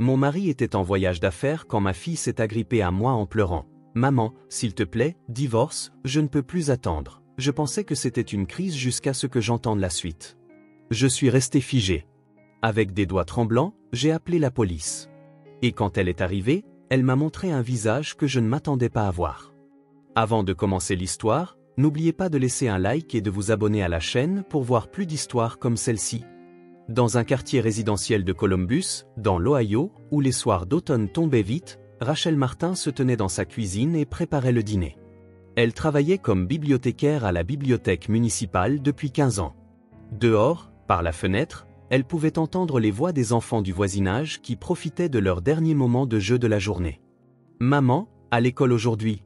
Mon mari était en voyage d'affaires quand ma fille s'est agrippée à moi en pleurant. Maman, s'il te plaît, divorce, je ne peux plus attendre. Je pensais que c'était une crise jusqu'à ce que j'entende la suite. Je suis resté figé. Avec des doigts tremblants, j'ai appelé la police. Et quand elle est arrivée, elle m'a montré un visage que je ne m'attendais pas à voir. Avant de commencer l'histoire, n'oubliez pas de laisser un like et de vous abonner à la chaîne pour voir plus d'histoires comme celle-ci. Dans un quartier résidentiel de Columbus, dans l'Ohio, où les soirs d'automne tombaient vite, Rachel Martin se tenait dans sa cuisine et préparait le dîner. Elle travaillait comme bibliothécaire à la bibliothèque municipale depuis 15 ans. Dehors, par la fenêtre, elle pouvait entendre les voix des enfants du voisinage qui profitaient de leur dernier moment de jeu de la journée. Maman, à l'école aujourd'hui.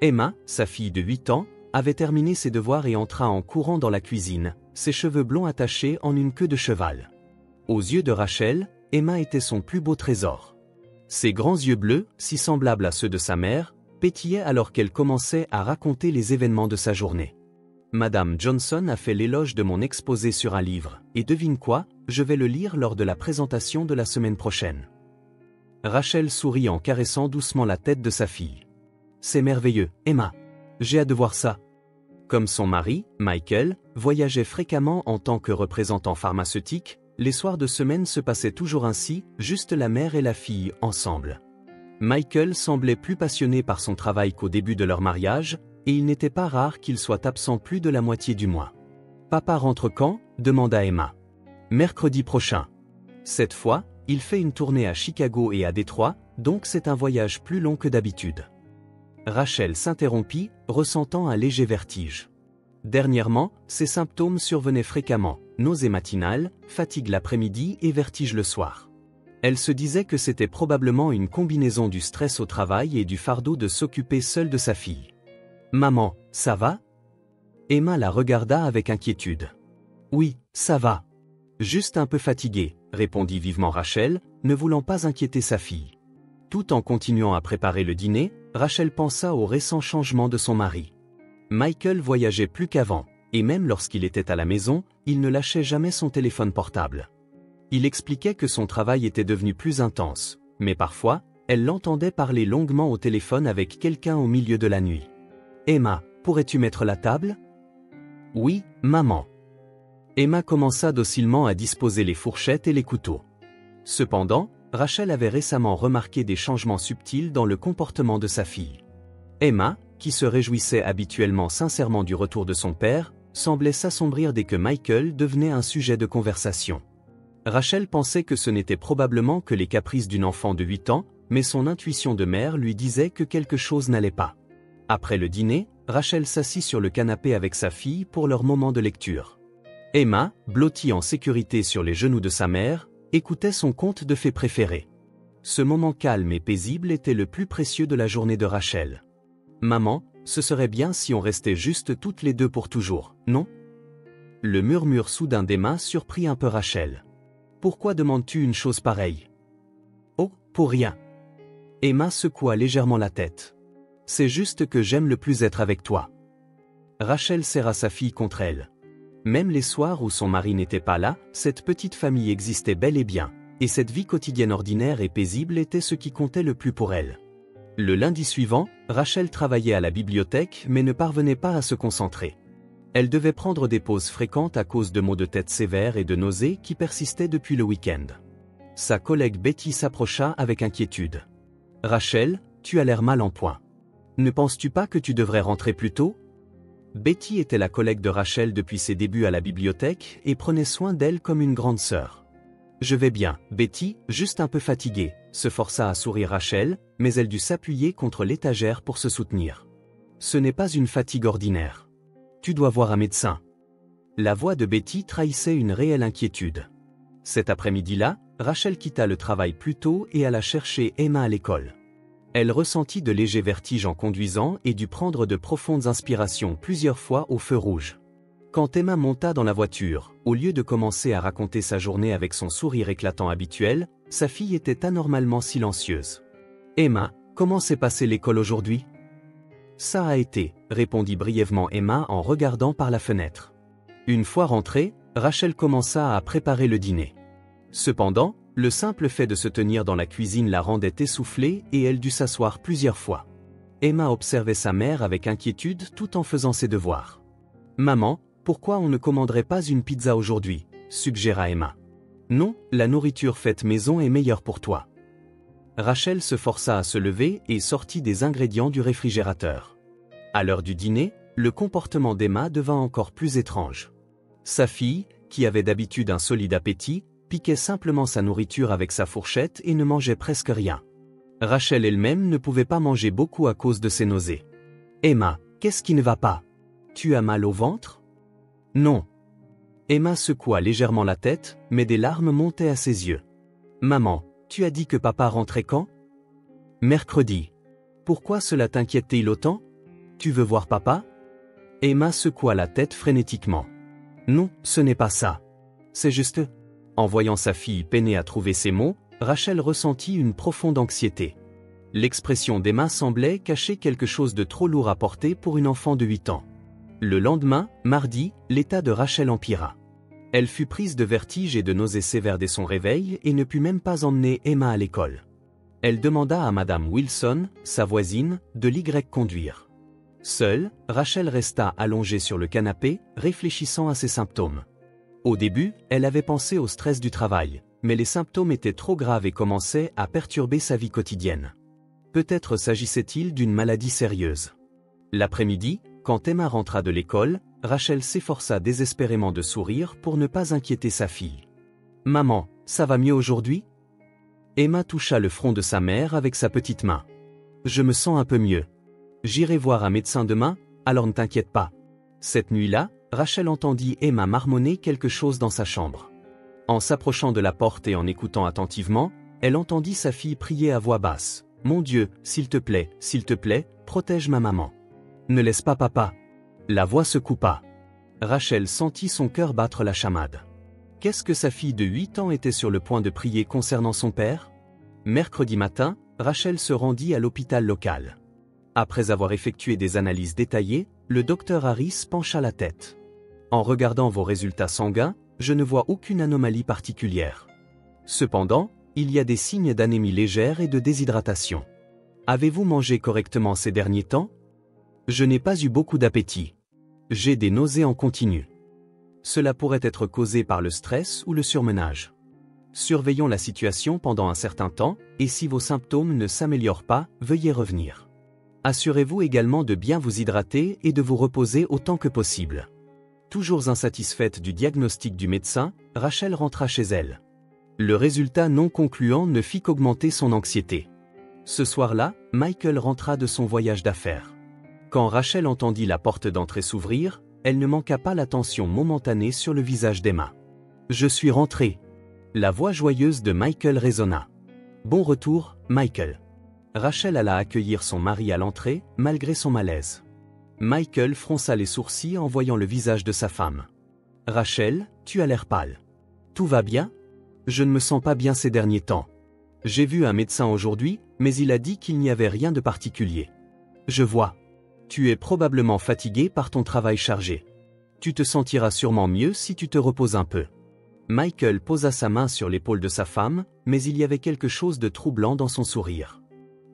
Emma, sa fille de 8 ans, avait terminé ses devoirs et entra en courant dans la cuisine, ses cheveux blonds attachés en une queue de cheval. Aux yeux de Rachel, Emma était son plus beau trésor. Ses grands yeux bleus, si semblables à ceux de sa mère, pétillaient alors qu'elle commençait à raconter les événements de sa journée. Madame Johnson a fait l'éloge de mon exposé sur un livre, et devine quoi, je vais le lire lors de la présentation de la semaine prochaine. Rachel sourit en caressant doucement la tête de sa fille. C'est merveilleux, Emma. J'ai hâte de voir ça. Comme son mari, Michael, voyageait fréquemment en tant que représentant pharmaceutique, les soirs de semaine se passaient toujours ainsi, juste la mère et la fille, ensemble. Michael semblait plus passionné par son travail qu'au début de leur mariage, et il n'était pas rare qu'il soit absent plus de la moitié du mois. « Papa rentre quand ?» demanda Emma. « Mercredi prochain. » Cette fois, il fait une tournée à Chicago et à Détroit, donc c'est un voyage plus long que d'habitude. Rachel s'interrompit, ressentant un léger vertige. Dernièrement, ces symptômes survenaient fréquemment, nausées matinales, fatigue l'après-midi et vertige le soir. Elle se disait que c'était probablement une combinaison du stress au travail et du fardeau de s'occuper seule de sa fille. « Maman, ça va ?» Emma la regarda avec inquiétude. « Oui, ça va. Juste un peu fatiguée, » répondit vivement Rachel, ne voulant pas inquiéter sa fille. Tout en continuant à préparer le dîner, Rachel pensa au récent changement de son mari. Michael voyageait plus qu'avant, et même lorsqu'il était à la maison, il ne lâchait jamais son téléphone portable. Il expliquait que son travail était devenu plus intense, mais parfois, elle l'entendait parler longuement au téléphone avec quelqu'un au milieu de la nuit. « Emma, pourrais-tu mettre la table ?»« Oui, maman. » Emma commença docilement à disposer les fourchettes et les couteaux. Cependant, Rachel avait récemment remarqué des changements subtils dans le comportement de sa fille. Emma, qui se réjouissait habituellement sincèrement du retour de son père, semblait s'assombrir dès que Michael devenait un sujet de conversation. Rachel pensait que ce n'était probablement que les caprices d'une enfant de 8 ans, mais son intuition de mère lui disait que quelque chose n'allait pas. Après le dîner, Rachel s'assit sur le canapé avec sa fille pour leur moment de lecture. Emma, blottie en sécurité sur les genoux de sa mère, écoutait son conte de fées préféré. Ce moment calme et paisible était le plus précieux de la journée de Rachel. « Maman, ce serait bien si on restait juste toutes les deux pour toujours, non ?» Le murmure soudain d'Emma surprit un peu Rachel. « Pourquoi demandes-tu une chose pareille ?»« Oh, pour rien. » Emma secoua légèrement la tête. « C'est juste que j'aime le plus être avec toi. » Rachel serra sa fille contre elle. Même les soirs où son mari n'était pas là, cette petite famille existait bel et bien, et cette vie quotidienne ordinaire et paisible était ce qui comptait le plus pour elle. Le lundi suivant, Rachel travaillait à la bibliothèque mais ne parvenait pas à se concentrer. Elle devait prendre des pauses fréquentes à cause de maux de tête sévères et de nausées qui persistaient depuis le week-end. Sa collègue Betty s'approcha avec inquiétude. « Rachel, tu as l'air mal en point. Ne penses-tu pas que tu devrais rentrer plus tôt ?» Betty était la collègue de Rachel depuis ses débuts à la bibliothèque et prenait soin d'elle comme une grande sœur. « Je vais bien, Betty, juste un peu fatiguée », se força à sourire Rachel, mais elle dut s'appuyer contre l'étagère pour se soutenir. « Ce n'est pas une fatigue ordinaire. Tu dois voir un médecin. » La voix de Betty trahissait une réelle inquiétude. Cet après-midi-là, Rachel quitta le travail plus tôt et alla chercher Emma à l'école. Elle ressentit de légers vertiges en conduisant et dut prendre de profondes inspirations plusieurs fois au feu rouge. Quand Emma monta dans la voiture, au lieu de commencer à raconter sa journée avec son sourire éclatant habituel, sa fille était anormalement silencieuse. « Emma, comment s'est passée l'école aujourd'hui ?»« Ça a été », répondit brièvement Emma en regardant par la fenêtre. Une fois rentrée, Rachel commença à préparer le dîner. Cependant, Le simple fait de se tenir dans la cuisine la rendait essoufflée et elle dut s'asseoir plusieurs fois. Emma observait sa mère avec inquiétude tout en faisant ses devoirs. « Maman, pourquoi on ne commanderait pas une pizza aujourd'hui ?» suggéra Emma. « Non, la nourriture faite maison est meilleure pour toi. » Rachel se força à se lever et sortit des ingrédients du réfrigérateur. À l'heure du dîner, le comportement d'Emma devint encore plus étrange. Sa fille, qui avait d'habitude un solide appétit, piquait simplement sa nourriture avec sa fourchette et ne mangeait presque rien. Rachel elle-même ne pouvait pas manger beaucoup à cause de ses nausées. « Emma, qu'est-ce qui ne va pas? Tu as mal au ventre? » « Non. » Emma secoua légèrement la tête, mais des larmes montaient à ses yeux. « Maman, tu as dit que papa rentrait quand? » « Mercredi. » « Pourquoi cela t'inquiète-t-il autant? Tu veux voir papa? » Emma secoua la tête frénétiquement. « Non, ce n'est pas ça. C'est juste... » En voyant sa fille peiner à trouver ses mots, Rachel ressentit une profonde anxiété. L'expression d'Emma semblait cacher quelque chose de trop lourd à porter pour une enfant de 8 ans. Le lendemain, mardi, l'état de Rachel empira. Elle fut prise de vertige et de nausées sévères dès son réveil et ne put même pas emmener Emma à l'école. Elle demanda à Madame Wilson, sa voisine, de l'y conduire. Seule, Rachel resta allongée sur le canapé, réfléchissant à ses symptômes. Au début, elle avait pensé au stress du travail, mais les symptômes étaient trop graves et commençaient à perturber sa vie quotidienne. Peut-être s'agissait-il d'une maladie sérieuse. L'après-midi, quand Emma rentra de l'école, Rachel s'efforça désespérément de sourire pour ne pas inquiéter sa fille. « Maman, ça va mieux aujourd'hui ?» Emma toucha le front de sa mère avec sa petite main. « Je me sens un peu mieux. J'irai voir un médecin demain, alors ne t'inquiète pas. » Cette nuit-là, Rachel entendit Emma marmonner quelque chose dans sa chambre. En s'approchant de la porte et en écoutant attentivement, elle entendit sa fille prier à voix basse. « Mon Dieu, s'il te plaît, protège ma maman. Ne laisse pas papa. » La voix se coupa. Rachel sentit son cœur battre la chamade. Qu'est-ce que sa fille de 8 ans était sur le point de prier concernant son père? Mercredi matin, Rachel se rendit à l'hôpital local. Après avoir effectué des analyses détaillées, le docteur Harris pencha la tête. « En regardant vos résultats sanguins, je ne vois aucune anomalie particulière. Cependant, il y a des signes d'anémie légère et de déshydratation. Avez-vous mangé correctement ces derniers temps? Je n'ai pas eu beaucoup d'appétit. J'ai des nausées en continu. Cela pourrait être causé par le stress ou le surmenage. Surveillons la situation pendant un certain temps, et si vos symptômes ne s'améliorent pas, veuillez revenir. Assurez-vous également de bien vous hydrater et de vous reposer autant que possible. » Toujours insatisfaite du diagnostic du médecin, Rachel rentra chez elle. Le résultat non concluant ne fit qu'augmenter son anxiété. Ce soir-là, Michael rentra de son voyage d'affaires. Quand Rachel entendit la porte d'entrée s'ouvrir, elle ne manqua pas l'attention momentanée sur le visage d'Emma. « Je suis rentrée. » La voix joyeuse de Michael résonna. « Bon retour, Michael. » Rachel alla accueillir son mari à l'entrée, malgré son malaise. Michael fronça les sourcils en voyant le visage de sa femme. « Rachel, tu as l'air pâle. Tout va bien? Je ne me sens pas bien ces derniers temps. J'ai vu un médecin aujourd'hui, mais il a dit qu'il n'y avait rien de particulier. Je vois. Tu es probablement fatigué par ton travail chargé. Tu te sentiras sûrement mieux si tu te reposes un peu. » Michael posa sa main sur l'épaule de sa femme, mais il y avait quelque chose de troublant dans son sourire.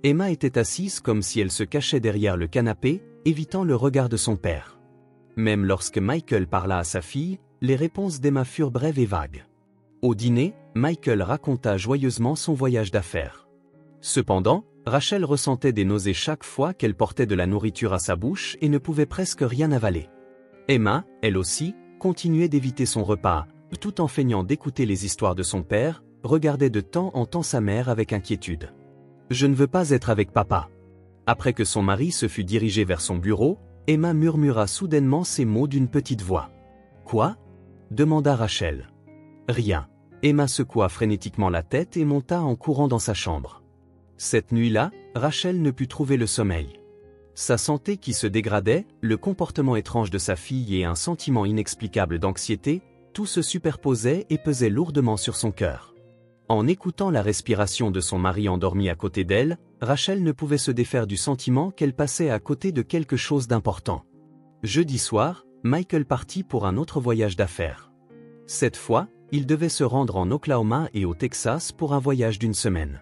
Emma était assise comme si elle se cachait derrière le canapé, évitant le regard de son père. Même lorsque Michael parla à sa fille, les réponses d'Emma furent brèves et vagues. Au dîner, Michael raconta joyeusement son voyage d'affaires. Cependant, Rachel ressentait des nausées chaque fois qu'elle portait de la nourriture à sa bouche et ne pouvait presque rien avaler. Emma, elle aussi, continuait d'éviter son repas, tout en feignant d'écouter les histoires de son père, regardait de temps en temps sa mère avec inquiétude. « Je ne veux pas être avec papa. » Après que son mari se fut dirigé vers son bureau, Emma murmura soudainement ces mots d'une petite voix. « Quoi ?» demanda Rachel. « Rien. » Emma secoua frénétiquement la tête et monta en courant dans sa chambre. Cette nuit-là, Rachel ne put trouver le sommeil. Sa santé qui se dégradait, le comportement étrange de sa fille et un sentiment inexplicable d'anxiété, tout se superposait et pesait lourdement sur son cœur. En écoutant la respiration de son mari endormi à côté d'elle, Rachel ne pouvait se défaire du sentiment qu'elle passait à côté de quelque chose d'important. Jeudi soir, Michael partit pour un autre voyage d'affaires. Cette fois, il devait se rendre en Oklahoma et au Texas pour un voyage d'une semaine.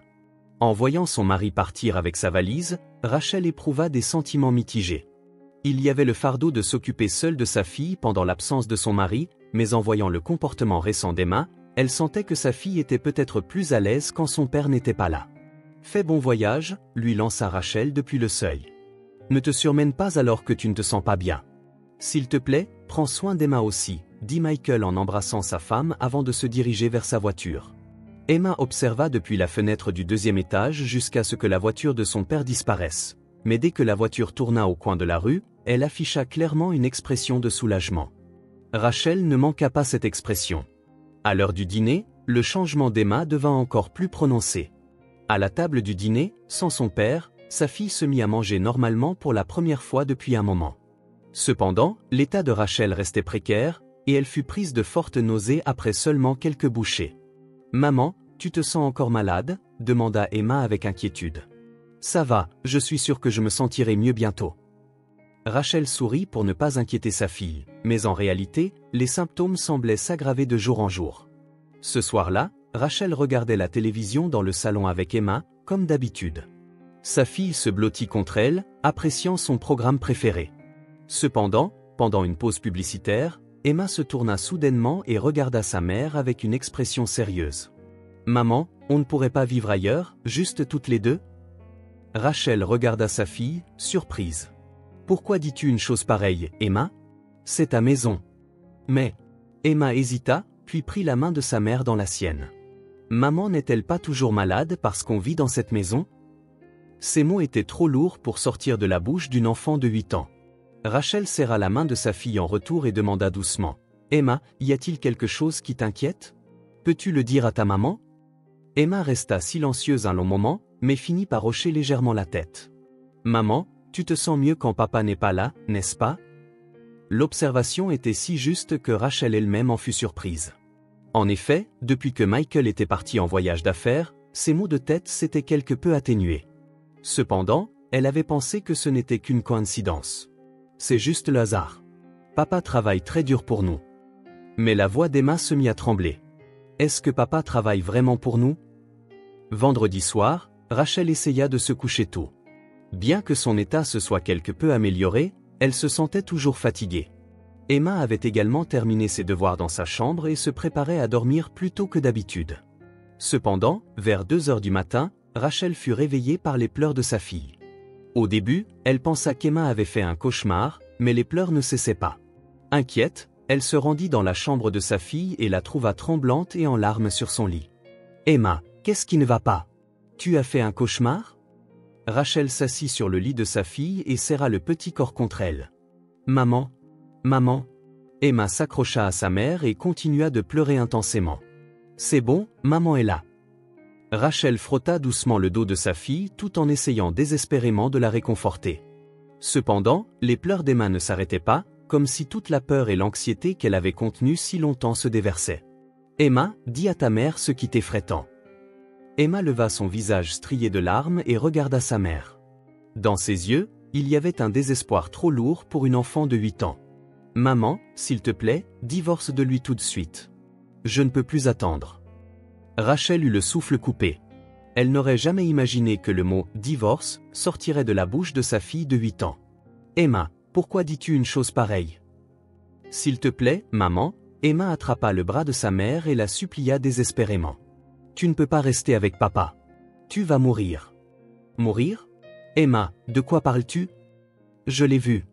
En voyant son mari partir avec sa valise, Rachel éprouva des sentiments mitigés. Il y avait le fardeau de s'occuper seule de sa fille pendant l'absence de son mari, mais en voyant le comportement récent d'Emma, elle sentait que sa fille était peut-être plus à l'aise quand son père n'était pas là. « Fais bon voyage », lui lança Rachel depuis le seuil. « Ne te surmène pas alors que tu ne te sens pas bien. S'il te plaît, prends soin d'Emma aussi », dit Michael en embrassant sa femme avant de se diriger vers sa voiture. Emma observa depuis la fenêtre du deuxième étage jusqu'à ce que la voiture de son père disparaisse. Mais dès que la voiture tourna au coin de la rue, elle afficha clairement une expression de soulagement. Rachel ne manqua pas cette expression. À l'heure du dîner, le changement d'Emma devint encore plus prononcé. À la table du dîner, sans son père, sa fille se mit à manger normalement pour la première fois depuis un moment. Cependant, l'état de Rachel restait précaire, et elle fut prise de fortes nausées après seulement quelques bouchées. « Maman, tu te sens encore malade ?» demanda Emma avec inquiétude. « Ça va, je suis sûre que je me sentirai mieux bientôt. » Rachel sourit pour ne pas inquiéter sa fille, mais en réalité, les symptômes semblaient s'aggraver de jour en jour. Ce soir-là, Rachel regardait la télévision dans le salon avec Emma, comme d'habitude. Sa fille se blottit contre elle, appréciant son programme préféré. Cependant, pendant une pause publicitaire, Emma se tourna soudainement et regarda sa mère avec une expression sérieuse. « Maman, on ne pourrait pas vivre ailleurs, juste toutes les deux ?» Rachel regarda sa fille, surprise. « Pourquoi dis-tu une chose pareille, Emma ? C'est ta maison. » Mais, Emma hésita, puis prit la main de sa mère dans la sienne. « Maman n'est-elle pas toujours malade parce qu'on vit dans cette maison ?» Ces mots étaient trop lourds pour sortir de la bouche d'une enfant de 8 ans. Rachel serra la main de sa fille en retour et demanda doucement. « Emma, y a-t-il quelque chose qui t'inquiète ? Peux-tu le dire à ta maman ?» Emma resta silencieuse un long moment, mais finit par hocher légèrement la tête. « Maman, tu te sens mieux quand papa n'est pas là, n'est-ce pas ?» L'observation était si juste que Rachel elle-même en fut surprise. En effet, depuis que Michael était parti en voyage d'affaires, ses maux de tête s'étaient quelque peu atténués. Cependant, elle avait pensé que ce n'était qu'une coïncidence. C'est juste le hasard. Papa travaille très dur pour nous. Mais la voix d'Emma se mit à trembler. Est-ce que papa travaille vraiment pour nous ? Vendredi soir, Rachel essaya de se coucher tôt. Bien que son état se soit quelque peu amélioré, elle se sentait toujours fatiguée. Emma avait également terminé ses devoirs dans sa chambre et se préparait à dormir plus tôt que d'habitude. Cependant, vers 2 heures du matin, Rachel fut réveillée par les pleurs de sa fille. Au début, elle pensa qu'Emma avait fait un cauchemar, mais les pleurs ne cessaient pas. Inquiète, elle se rendit dans la chambre de sa fille et la trouva tremblante et en larmes sur son lit. « Emma, qu'est-ce qui ne va pas ? Tu as fait un cauchemar ?» Rachel s'assit sur le lit de sa fille et serra le petit corps contre elle. « Maman, maman !» Emma s'accrocha à sa mère et continua de pleurer intensément. « C'est bon, maman est là. » Rachel frotta doucement le dos de sa fille tout en essayant désespérément de la réconforter. Cependant, les pleurs d'Emma ne s'arrêtaient pas, comme si toute la peur et l'anxiété qu'elle avait contenues si longtemps se déversaient. « Emma, dis à ta mère ce qui t'effraie tant. » Emma leva son visage strié de larmes et regarda sa mère. Dans ses yeux, il y avait un désespoir trop lourd pour une enfant de 8 ans. « Maman, s'il te plaît, divorce de lui tout de suite. Je ne peux plus attendre. » Rachel eut le souffle coupé. Elle n'aurait jamais imaginé que le mot « divorce » sortirait de la bouche de sa fille de 8 ans. « Emma, pourquoi dis-tu une chose pareille ? » « S'il te plaît, maman », Emma attrapa le bras de sa mère et la supplia désespérément. « Tu ne peux pas rester avec papa. Tu vas mourir. »« Mourir ? Emma, de quoi parles-tu ? » ?»« Je l'ai vu. »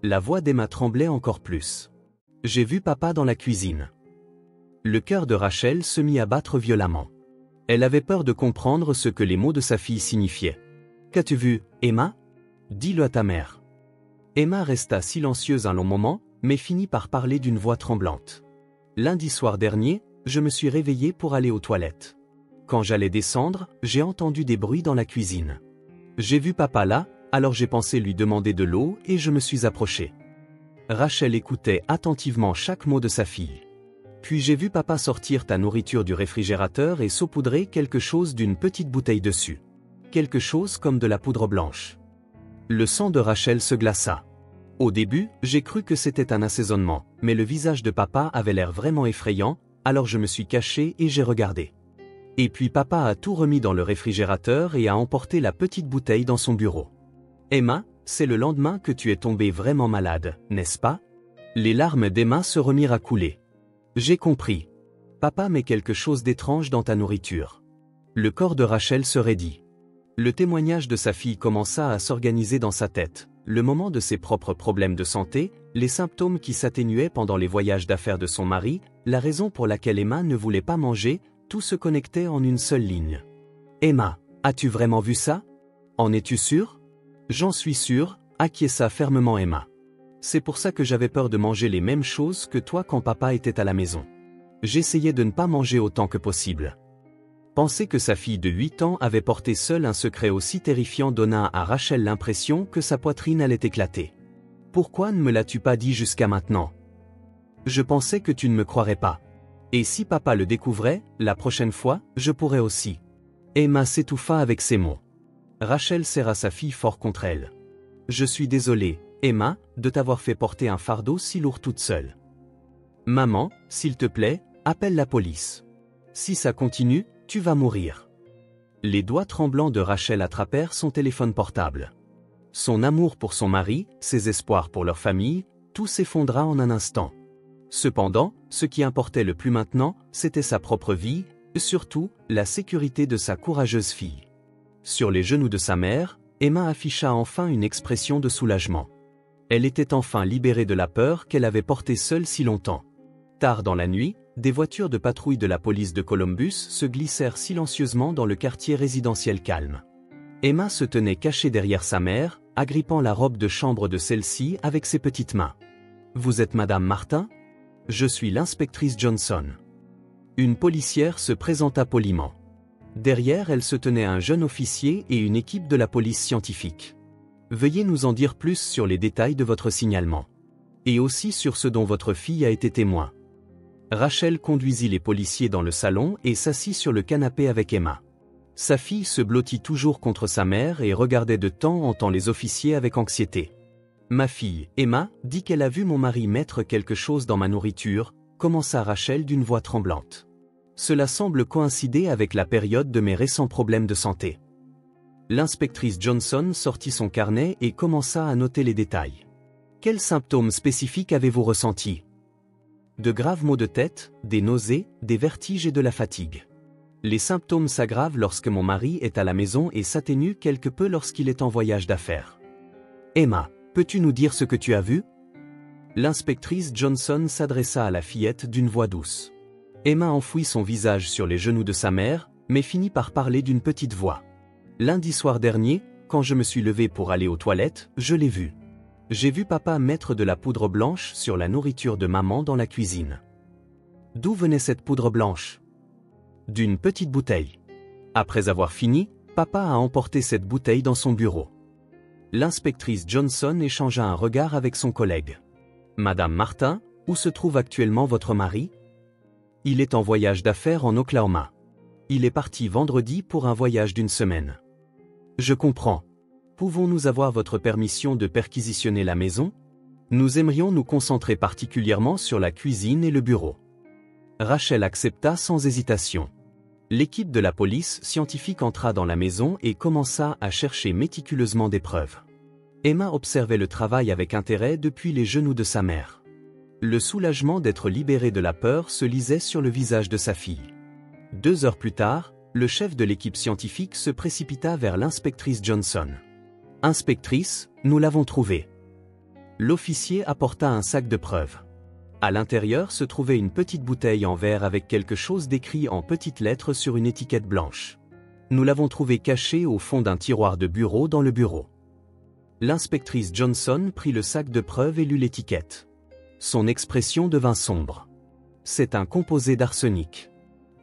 La voix d'Emma tremblait encore plus. « J'ai vu papa dans la cuisine. » Le cœur de Rachel se mit à battre violemment. Elle avait peur de comprendre ce que les mots de sa fille signifiaient. « Qu'as-tu vu, Emma ? Dis-le à ta mère. » Emma resta silencieuse un long moment, mais finit par parler d'une voix tremblante. « Lundi soir dernier, je me suis réveillée pour aller aux toilettes. Quand j'allais descendre, j'ai entendu des bruits dans la cuisine. J'ai vu papa là, alors j'ai pensé lui demander de l'eau et je me suis approchée. » Rachel écoutait attentivement chaque mot de sa fille. « Puis j'ai vu papa sortir ta nourriture du réfrigérateur et saupoudrer quelque chose d'une petite bouteille dessus. Quelque chose comme de la poudre blanche. » Le sang de Rachel se glaça. Au début, j'ai cru que c'était un assaisonnement, mais le visage de papa avait l'air vraiment effrayant, alors je me suis caché et j'ai regardé. Et puis papa a tout remis dans le réfrigérateur et a emporté la petite bouteille dans son bureau. Emma, c'est le lendemain que tu es tombée vraiment malade, n'est-ce pas? Les larmes d'Emma se remirent à couler. J'ai compris. Papa met quelque chose d'étrange dans ta nourriture. Le corps de Rachel se raidit. Le témoignage de sa fille commença à s'organiser dans sa tête. Le moment de ses propres problèmes de santé, les symptômes qui s'atténuaient pendant les voyages d'affaires de son mari, la raison pour laquelle Emma ne voulait pas manger, tout se connectait en une seule ligne. Emma, as-tu vraiment vu ça? En es-tu sûre? J'en suis sûre, acquiesça fermement Emma. C'est pour ça que j'avais peur de manger les mêmes choses que toi quand papa était à la maison. J'essayais de ne pas manger autant que possible. Penser que sa fille de 8 ans avait porté seule un secret aussi terrifiant donna à Rachel l'impression que sa poitrine allait éclater. Pourquoi ne me l'as-tu pas dit jusqu'à maintenant? Je pensais que tu ne me croirais pas. Et si papa le découvrait, la prochaine fois, je pourrais aussi. Emma s'étouffa avec ces mots. Rachel serra sa fille fort contre elle. Je suis désolée, Emma, de t'avoir fait porter un fardeau si lourd toute seule. Maman, s'il te plaît, appelle la police. Si ça continue, tu vas mourir. Les doigts tremblants de Rachel attrapèrent son téléphone portable. Son amour pour son mari, ses espoirs pour leur famille, tout s'effondra en un instant. Cependant, ce qui importait le plus maintenant, c'était sa propre vie, et surtout, la sécurité de sa courageuse fille. Sur les genoux de sa mère, Emma afficha enfin une expression de soulagement. Elle était enfin libérée de la peur qu'elle avait portée seule si longtemps. Tard dans la nuit, des voitures de patrouille de la police de Columbus se glissèrent silencieusement dans le quartier résidentiel calme. Emma se tenait cachée derrière sa mère, agrippant la robe de chambre de celle-ci avec ses petites mains. « Vous êtes Madame Martin? Je suis l'inspectrice Johnson. » Une policière se présenta poliment. Derrière elle se tenait un jeune officier et une équipe de la police scientifique. « Veuillez nous en dire plus sur les détails de votre signalement. Et aussi sur ce dont votre fille a été témoin. » Rachel conduisit les policiers dans le salon et s'assit sur le canapé avec Emma. Sa fille se blottit toujours contre sa mère et regardait de temps en temps les officiers avec anxiété. « Ma fille, Emma, dit qu'elle a vu mon mari mettre quelque chose dans ma nourriture, » commença Rachel d'une voix tremblante. « Cela semble coïncider avec la période de mes récents problèmes de santé. » L'inspectrice Johnson sortit son carnet et commença à noter les détails. « Quels symptômes spécifiques avez-vous ressentis? » De graves maux de tête, des nausées, des vertiges et de la fatigue. Les symptômes s'aggravent lorsque mon mari est à la maison et s'atténuent quelque peu lorsqu'il est en voyage d'affaires. Emma, peux-tu nous dire ce que tu as vu? L'inspectrice Johnson s'adressa à la fillette d'une voix douce. Emma enfouit son visage sur les genoux de sa mère, mais finit par parler d'une petite voix. Lundi soir dernier, quand je me suis levée pour aller aux toilettes, je l'ai vu. J'ai vu papa mettre de la poudre blanche sur la nourriture de maman dans la cuisine. D'où venait cette poudre blanche? D'une petite bouteille. Après avoir fini, papa a emporté cette bouteille dans son bureau. L'inspectrice Johnson échangea un regard avec son collègue. Madame Martin, où se trouve actuellement votre mari? Il est en voyage d'affaires en Oklahoma. Il est parti vendredi pour un voyage d'une semaine. Je comprends. Pouvons-nous avoir votre permission de perquisitionner la maison? Nous aimerions nous concentrer particulièrement sur la cuisine et le bureau. Rachel accepta sans hésitation. L'équipe de la police scientifique entra dans la maison et commença à chercher méticuleusement des preuves. Emma observait le travail avec intérêt depuis les genoux de sa mère. Le soulagement d'être libérée de la peur se lisait sur le visage de sa fille. 2 heures plus tard, le chef de l'équipe scientifique se précipita vers l'inspectrice Johnson. « Inspectrice, nous l'avons trouvé. » L'officier apporta un sac de preuves. À l'intérieur se trouvait une petite bouteille en verre avec quelque chose d'écrit en petites lettres sur une étiquette blanche. Nous l'avons trouvée cachée au fond d'un tiroir de bureau dans le bureau. L'inspectrice Johnson prit le sac de preuves et lut l'étiquette. Son expression devint sombre. C'est un composé d'arsenic.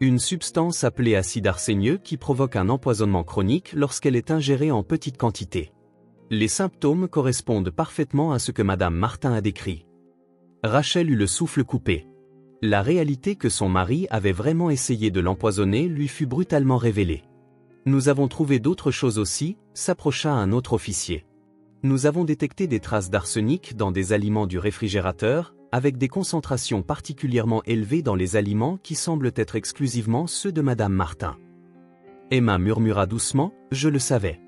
Une substance appelée acide arsénieux qui provoque un empoisonnement chronique lorsqu'elle est ingérée en petite quantité. Les symptômes correspondent parfaitement à ce que Madame Martin a décrit. Rachel eut le souffle coupé. La réalité que son mari avait vraiment essayé de l'empoisonner lui fut brutalement révélée. Nous avons trouvé d'autres choses aussi, s'approcha un autre officier. Nous avons détecté des traces d'arsenic dans des aliments du réfrigérateur, avec des concentrations particulièrement élevées dans les aliments qui semblent être exclusivement ceux de Madame Martin. Emma murmura doucement, « Je le savais.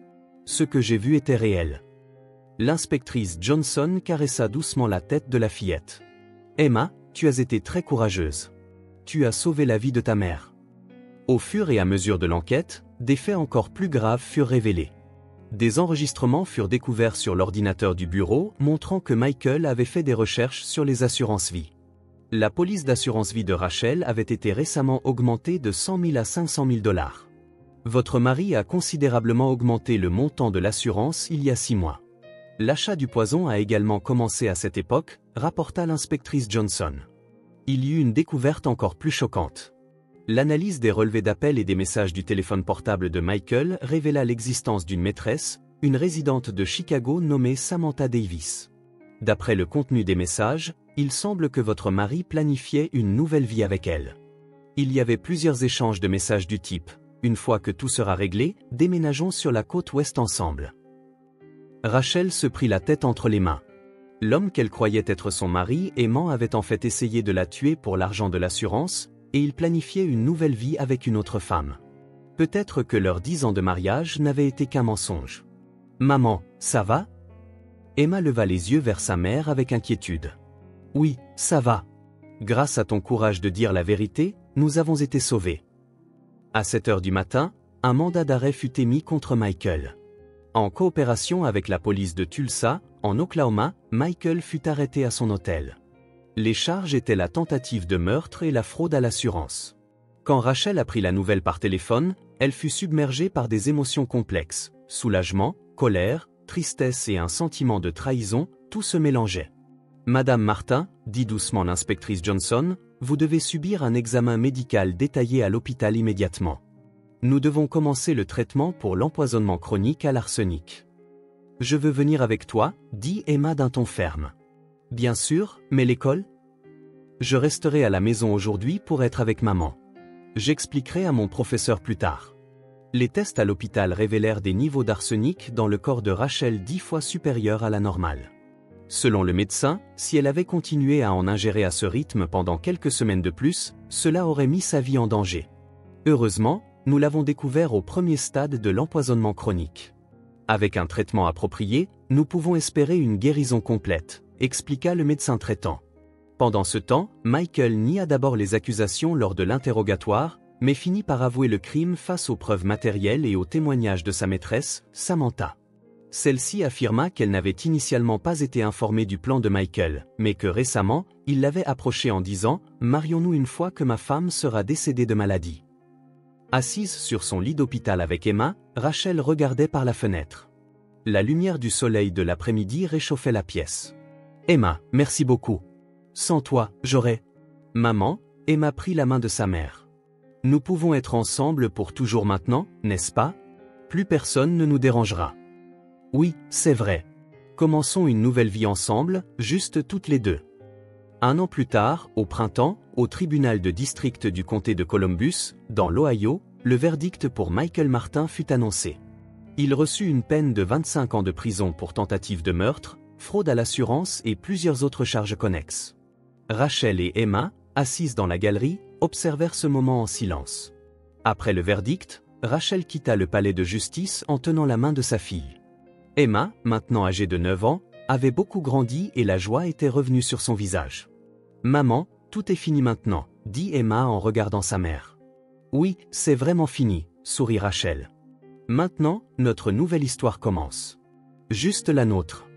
Ce que j'ai vu était réel. » L'inspectrice Johnson caressa doucement la tête de la fillette. « Emma, tu as été très courageuse. Tu as sauvé la vie de ta mère. » Au fur et à mesure de l'enquête, des faits encore plus graves furent révélés. Des enregistrements furent découverts sur l'ordinateur du bureau montrant que Michael avait fait des recherches sur les assurances-vie. La police d'assurance-vie de Rachel avait été récemment augmentée de 100 000 à 500 000 $. Votre mari a considérablement augmenté le montant de l'assurance il y a 6 mois. L'achat du poison a également commencé à cette époque, rapporta l'inspectrice Johnson. Il y eut une découverte encore plus choquante. L'analyse des relevés d'appels et des messages du téléphone portable de Michael révéla l'existence d'une maîtresse, une résidente de Chicago nommée Samantha Davis. D'après le contenu des messages, il semble que votre mari planifiait une nouvelle vie avec elle. Il y avait plusieurs échanges de messages du type « Une fois que tout sera réglé, déménageons sur la côte ouest ensemble ». Rachel se prit la tête entre les mains. L'homme qu'elle croyait être son mari aimant avait en fait essayé de la tuer pour l'argent de l'assurance, et il planifiait une nouvelle vie avec une autre femme. Peut-être que leurs 10 ans de mariage n'avaient été qu'un mensonge. « Maman, ça va ?» Emma leva les yeux vers sa mère avec inquiétude. « Oui, ça va. Grâce à ton courage de dire la vérité, nous avons été sauvés. » À 7 heures du matin, un mandat d'arrêt fut émis contre Michael. En coopération avec la police de Tulsa, en Oklahoma, Michael fut arrêté à son hôtel. Les charges étaient la tentative de meurtre et la fraude à l'assurance. Quand Rachel apprit la nouvelle par téléphone, elle fut submergée par des émotions complexes, soulagement, colère, tristesse et un sentiment de trahison, tout se mélangeait. « Madame Martin, dit doucement l'inspectrice Johnson, vous devez subir un examen médical détaillé à l'hôpital immédiatement. Nous devons commencer le traitement pour l'empoisonnement chronique à l'arsenic. »« Je veux venir avec toi, dit Emma d'un ton ferme. »« Bien sûr, mais l'école ? » ?»« Je resterai à la maison aujourd'hui pour être avec maman. J'expliquerai à mon professeur plus tard. » Les tests à l'hôpital révélèrent des niveaux d'arsenic dans le corps de Rachel 10 fois supérieurs à la normale. Selon le médecin, si elle avait continué à en ingérer à ce rythme pendant quelques semaines de plus, cela aurait mis sa vie en danger. Heureusement, nous l'avons découvert au premier stade de l'empoisonnement chronique. Avec un traitement approprié, nous pouvons espérer une guérison complète, expliqua le médecin traitant. Pendant ce temps, Michael nia d'abord les accusations lors de l'interrogatoire, mais finit par avouer le crime face aux preuves matérielles et aux témoignages de sa maîtresse, Samantha. Celle-ci affirma qu'elle n'avait initialement pas été informée du plan de Michael, mais que récemment, il l'avait approchée en disant « Marions-nous une fois que ma femme sera décédée de maladie ». Assise sur son lit d'hôpital avec Emma, Rachel regardait par la fenêtre. La lumière du soleil de l'après-midi réchauffait la pièce. « Emma, merci beaucoup. Sans toi, j'aurais... » Maman, Emma prit la main de sa mère. « Nous pouvons être ensemble pour toujours maintenant, n'est-ce pas? Plus personne ne nous dérangera. » « Oui, c'est vrai. Commençons une nouvelle vie ensemble, juste toutes les deux. » Un an plus tard, au printemps, au tribunal de district du comté de Columbus, dans l'Ohio, le verdict pour Michael Martin fut annoncé. Il reçut une peine de 25 ans de prison pour tentative de meurtre, fraude à l'assurance et plusieurs autres charges connexes. Rachel et Emma, assises dans la galerie, observèrent ce moment en silence. Après le verdict, Rachel quitta le palais de justice en tenant la main de sa fille. Emma, maintenant âgée de 9 ans, avait beaucoup grandi et la joie était revenue sur son visage. « Maman, tout est fini maintenant, » dit Emma en regardant sa mère. « Oui, c'est vraiment fini, » sourit Rachel. « Maintenant, notre nouvelle histoire commence. Juste la nôtre. »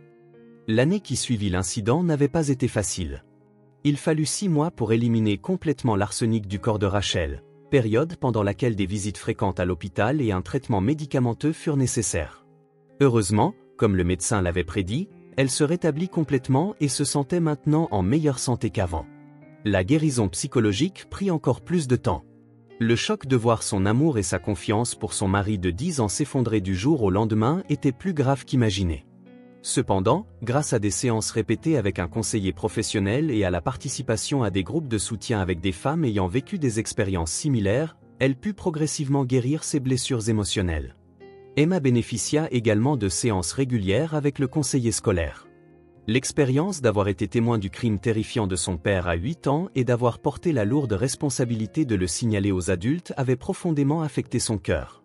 L'année qui suivit l'incident n'avait pas été facile. Il fallut 6 mois pour éliminer complètement l'arsenic du corps de Rachel, période pendant laquelle des visites fréquentes à l'hôpital et un traitement médicamenteux furent nécessaires. Heureusement, comme le médecin l'avait prédit, elle se rétablit complètement et se sentait maintenant en meilleure santé qu'avant. La guérison psychologique prit encore plus de temps. Le choc de voir son amour et sa confiance pour son mari de 10 ans s'effondrer du jour au lendemain était plus grave qu'imaginé. Cependant, grâce à des séances répétées avec un conseiller professionnel et à la participation à des groupes de soutien avec des femmes ayant vécu des expériences similaires, elle put progressivement guérir ses blessures émotionnelles. Emma bénéficia également de séances régulières avec le conseiller scolaire. L'expérience d'avoir été témoin du crime terrifiant de son père à 8 ans et d'avoir porté la lourde responsabilité de le signaler aux adultes avait profondément affecté son cœur.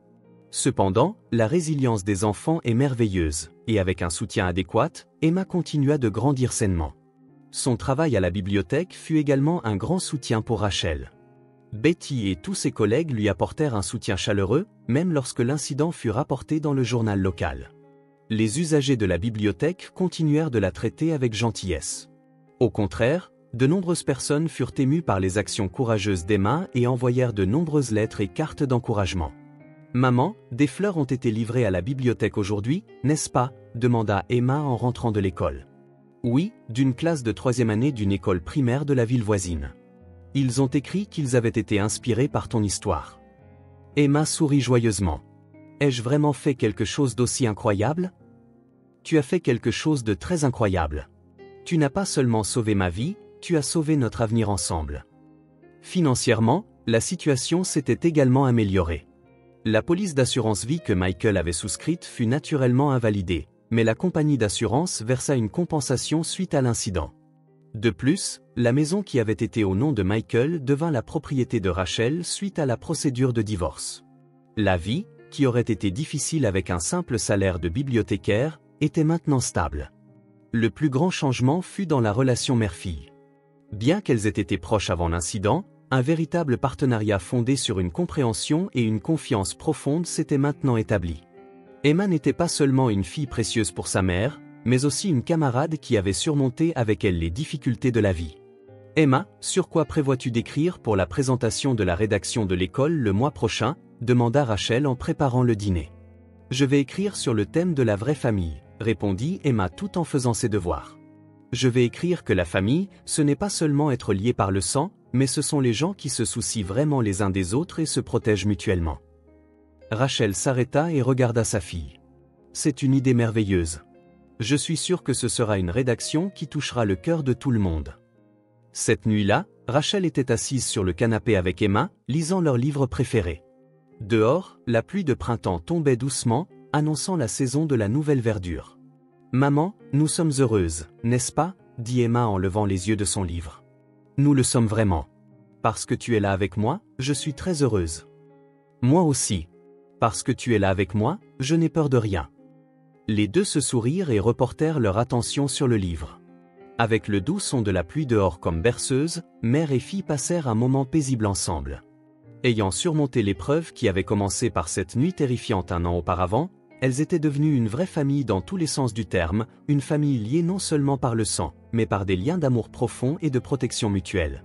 Cependant, la résilience des enfants est merveilleuse, et avec un soutien adéquat, Emma continua de grandir sainement. Son travail à la bibliothèque fut également un grand soutien pour Rachel. Betty et tous ses collègues lui apportèrent un soutien chaleureux, même lorsque l'incident fut rapporté dans le journal local. Les usagers de la bibliothèque continuèrent de la traiter avec gentillesse. Au contraire, de nombreuses personnes furent émues par les actions courageuses d'Emma et envoyèrent de nombreuses lettres et cartes d'encouragement. « Maman, des fleurs ont été livrées à la bibliothèque aujourd'hui, n'est-ce pas ?» demanda Emma en rentrant de l'école. « Oui, d'une classe de 3e année d'une école primaire de la ville voisine. Ils ont écrit qu'ils avaient été inspirés par ton histoire. » Emma sourit joyeusement. « Ai-je vraiment fait quelque chose d'aussi incroyable ? » Tu as fait quelque chose de très incroyable. Tu n'as pas seulement sauvé ma vie, tu as sauvé notre avenir ensemble. Financièrement, la situation s'était également améliorée. La police d'assurance vie que Michael avait souscrite fut naturellement invalidée, mais la compagnie d'assurance versa une compensation suite à l'incident. De plus, la maison qui avait été au nom de Michael devint la propriété de Rachel suite à la procédure de divorce. La vie, qui aurait été difficile avec un simple salaire de bibliothécaire, était maintenant stable. Le plus grand changement fut dans la relation mère-fille. Bien qu'elles aient été proches avant l'incident, un véritable partenariat fondé sur une compréhension et une confiance profonde s'était maintenant établi. Emma n'était pas seulement une fille précieuse pour sa mère, mais aussi une camarade qui avait surmonté avec elle les difficultés de la vie. « Emma, sur quoi prévois-tu d'écrire pour la présentation de la rédaction de l'école le mois prochain ?» demanda Rachel en préparant le dîner. « Je vais écrire sur le thème de la vraie famille », répondit Emma tout en faisant ses devoirs. « Je vais écrire que la famille, ce n'est pas seulement être lié par le sang, mais ce sont les gens qui se soucient vraiment les uns des autres et se protègent mutuellement. » Rachel s'arrêta et regarda sa fille. « C'est une idée merveilleuse. Je suis sûr que ce sera une rédaction qui touchera le cœur de tout le monde. » Cette nuit-là, Rachel était assise sur le canapé avec Emma, lisant leur livre préféré. Dehors, la pluie de printemps tombait doucement, annonçant la saison de la nouvelle verdure. « Maman, nous sommes heureuses, n'est-ce pas ?» dit Emma en levant les yeux de son livre. « Nous le sommes vraiment. Parce que tu es là avec moi, je suis très heureuse. Moi aussi. Parce que tu es là avec moi, je n'ai peur de rien. » Les deux se sourirent et reportèrent leur attention sur le livre. Avec le doux son de la pluie dehors comme berceuse, mère et fille passèrent un moment paisible ensemble. Ayant surmonté l'épreuve qui avait commencé par cette nuit terrifiante un an auparavant, elles étaient devenues une vraie famille dans tous les sens du terme, une famille liée non seulement par le sang, mais par des liens d'amour profond et de protection mutuelle.